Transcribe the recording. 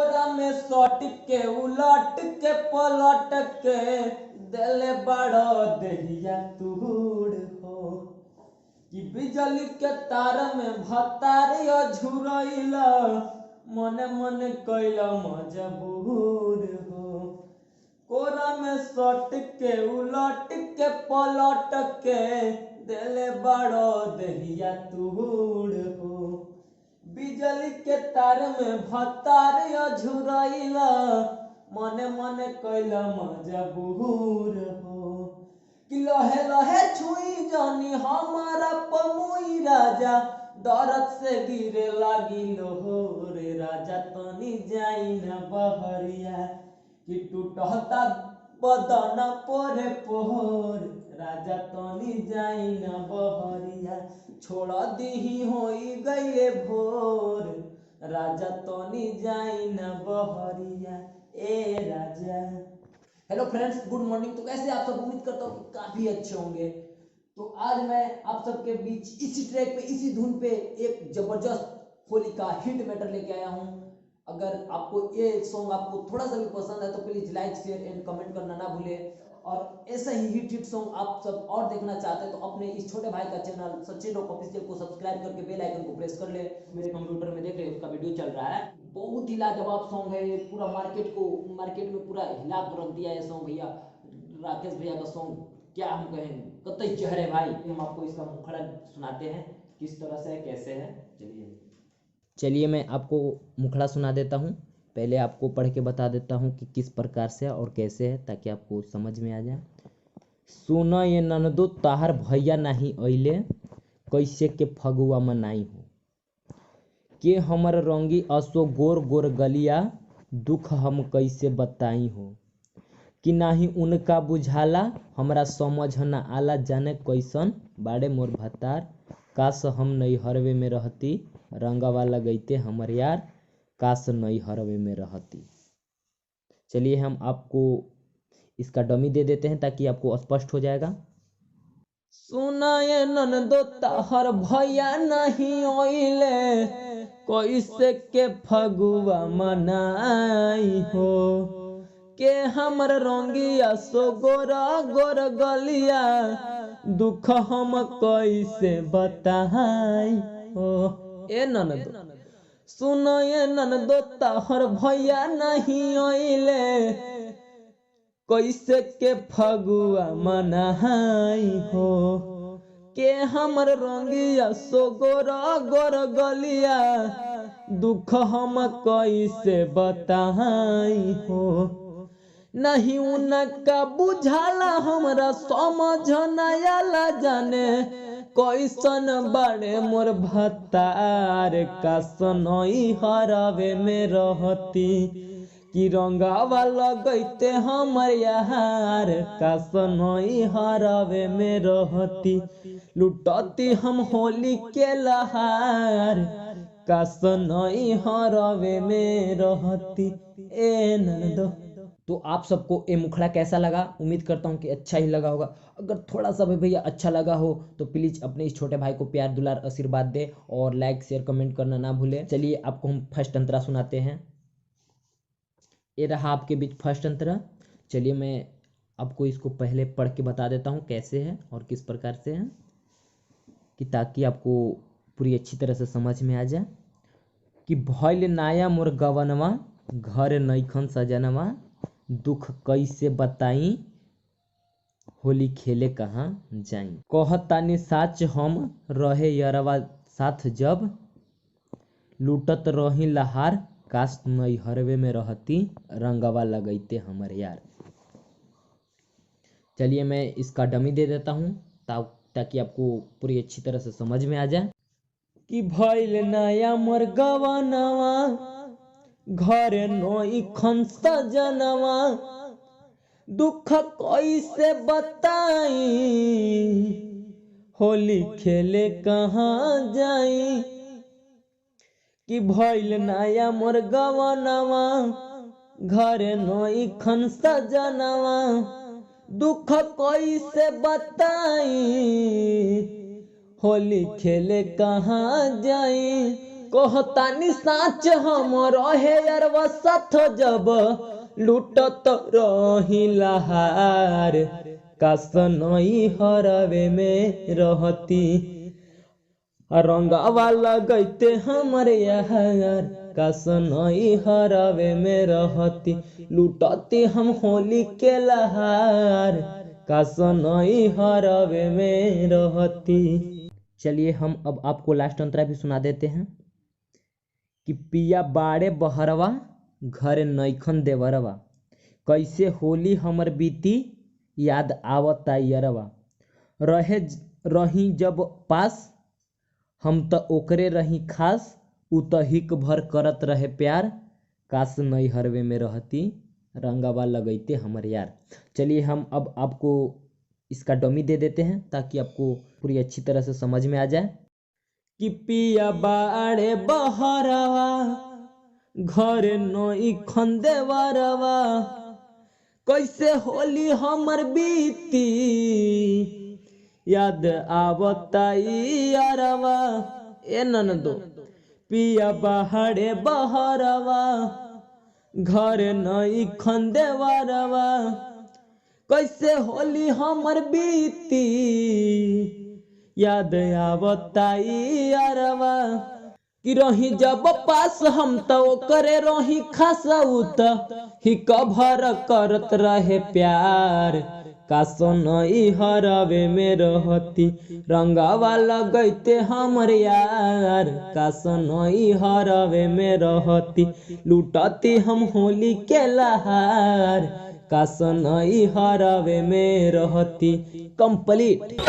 कोरा में सट के उलट के पलट के दिले बड़ो देहिया तूड़ हो कि बिजली के तार में भतारियो झुरैला मने मने कैला मजबूर हो। कोरा में सट के उलट के पलट के दिले बड़ो देहिया तूड़ हो बिजली के तार में भतारियो झुरैला मने मने कैला मजबूर हो कि लहे लहे छुई जानी हमारा पमुई राजा दर्द से गिरे लागी लोहोर राजा तनी जाई न बहरिया कि टूटता बदन पोरे पोर राजा तनी जाई न बहरिया छोड़ दीही होई गईले भोर राजा तनी जाई न बहरिया ए राजा। Hello friends, good morning. तो कैसे आप सब? उम्मीद करता हूँ कि काफी अच्छे होंगे। तो आज मैं आप सबके बीच इसी ट्रैक पे इसी धुन पे एक जबरदस्त होली का हिट मैटर लेके आया हूँ। अगर आपको ये सॉन्ग आपको थोड़ा सा भी पसंद है तो please like share and comment करना ना भूलें। और ऐसा ही हिट सॉन्ग आप सब और देखना चाहते हैं तो अपने इस छोटे भाई का चैनल सचिन रॉक ऑफिशियल को सब्सक्राइब करके बेल आइकन को प्रेस कर ले। मेरे कंप्यूटर में देख रहे हैं उसका वीडियो चल रहा है। बहुत ही लाजवाब सॉन्ग है, पूरा मार्केट में पूरा हिला तो रख दिया है सॉन्ग। भैया राकेश भैया का सॉन्ग क्या हम कहें, कतई चेहरे भाई। हम आपको इसका मुखड़ा सुनाते हैं किस तरह से कैसे है। चलिए मैं आपको मुखड़ा सुना देता हूँ। पहले आपको पढ़ के बता देता हूँ कि किस प्रकार से और कैसे है ताकि आपको समझ में आ जाए। सुन ये ननदो ताहर भैया नहीं अइले कैसे के फगुआ मनाई हो के हमर रंगी असो गोर गोर गलिया दुख हम कैसे बताई हो कि नाही उनका बुझाला हमरा समझ न आला जाने कैसन बाड़े मोर भतार काश हम नई हरवे में रहती रंगवा लगैते हमर यार काश नई हरवे में रहती। चलिए हम आपको इसका डमी दे देते हैं ताकि आपको स्पष्ट हो जाएगा। सुनाए ननदो ताहर भैया नहीं ओइले कैसे के फगुआ मनाई हो के हमर रंगिया सो गोरा गोर गलिया दुख हम कैसे बताई हो। ए ननदो सुनो ये ननदो ताहर भैया नहीं ओइले कैसे के फगुआ मनाई हो के हमर रंगिया सो गोरा गोर गलिया दुख हम कैसे बताई हो नहीं उनका बुझाला हमरा समझ नयाला जाने कैसन बड़े मोर भतार कासनई हरवे में रहती कि रंगावा लगैते हमर यार कासनई हरवे में रहती लुटती हम होली के लहार कासनई हरवे में रहती। ए ननदो। तो आप सबको ये मुखड़ा कैसा लगा? उम्मीद करता हूँ कि अच्छा ही लगा होगा। अगर थोड़ा सा भी भैया अच्छा लगा हो तो प्लीज़ अपने इस छोटे भाई को प्यार दुलार आशीर्वाद दे और लाइक शेयर कमेंट करना ना भूले। चलिए आपको हम फर्स्ट अंतरा सुनाते हैं। ये रहा आपके बीच फर्स्ट अंतरा। चलिए मैं आपको इसको पहले पढ़ के बता देता हूँ कैसे है और किस प्रकार से है कि ताकि आपको पूरी अच्छी तरह से समझ में आ जाए। कि भइल नाया मोर गवनवा घर नैखन सजनवा दुख कैसे बताई होली खेले कहाँ जाई कहतानी साच हम रहे यरवा साथ जब लूटत रही लहार काश नई हरवे में रहती रंगवा लगैते हमर यार। चलिए मैं इसका डमी दे देता हूँ ताकि आपको पूरी अच्छी तरह से समझ में आ जाए। कि भइल नया मोर गवनवा घर नैखन सजनवा दुख कैसे बताई होली खेले कहाँ जाई कि भइल नया मोर गवनवा घर नैखन सजनवा दुख कैसे बताई होली खेले कहाँ जाई कहतानी साच हम रहे अरवा साथ जब लूटत रही लहार काश नई हरवे में रहती रंगावा लगैते हमरे यार काश नई हरवे में रहती लूटती हम होली के लहार काश नई हरवे में रहती। चलिए हम अब आपको लास्ट अंतरा भी सुना देते हैं कि पिया बाड़े बहरवा घर नैखन देवरवा कैसे होली हमर बीती याद आवता यरवा रही जब पास हम त ओकरे रही खास उ त हिक भर करत रहे प्यार काश नई हरवे में रहती रंगावा लगैते हमर यार। चलिए हम अब आपको इसका डमी दे देते हैं ताकि आपको पूरी अच्छी तरह से समझ में आ जाए कि पिया बाड़े बहरवा घर नई खंदेवरवा कैसे होली हमर बीती याद आवता यारवा ए ननदो पिया बाड़े बहरवा घर नई खंदेवरवा कैसे होली हमर बीती याद आवता यारवा कि रही जब पास हम तो करे रही खास ही कभर करत रहे प्यार काश नई हरवे में रहती रंगावा लगैते हमर यार काश नई हरवे में रहती लूटती हम होली के लहार काश नई हरवे में रहती। कंप्लीट।